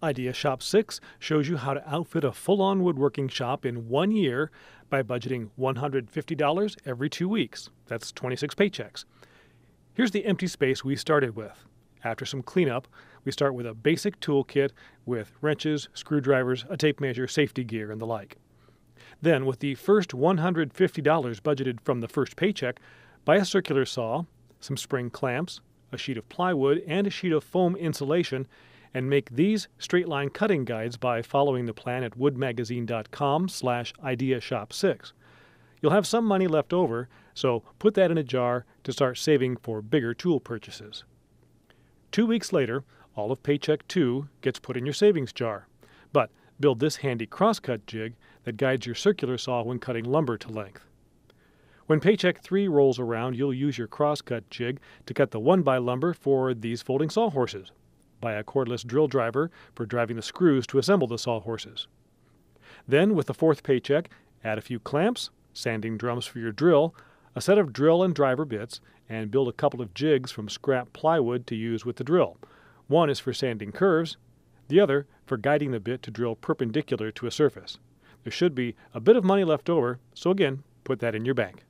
Idea Shop 6 shows you how to outfit a full-on woodworking shop in 1 year by budgeting $150 every 2 weeks. That's 26 paychecks. Here's the empty space we started with. After some cleanup, we start with a basic toolkit with wrenches, screwdrivers, a tape measure, safety gear, and the like. Then, with the first $150 budgeted from the first paycheck, buy a circular saw, some spring clamps, a sheet of plywood, and a sheet of foam insulation, and make these straight-line cutting guides by following the plan at woodmagazine.com/ideashop6. You'll have some money left over, so put that in a jar to start saving for bigger tool purchases. 2 weeks later, all of Paycheck 2 gets put in your savings jar. But build this handy crosscut jig that guides your circular saw when cutting lumber to length. When Paycheck 3 rolls around, you'll use your crosscut jig to cut the 1x lumber for these folding sawhorses. Buy a cordless drill driver for driving the screws to assemble the sawhorses. Then, with the fourth paycheck, add a few clamps, sanding drums for your drill, a set of drill and driver bits, and build a couple of jigs from scrap plywood to use with the drill. One is for sanding curves, the other for guiding the bit to drill perpendicular to a surface. There should be a bit of money left over, so again, put that in your bank.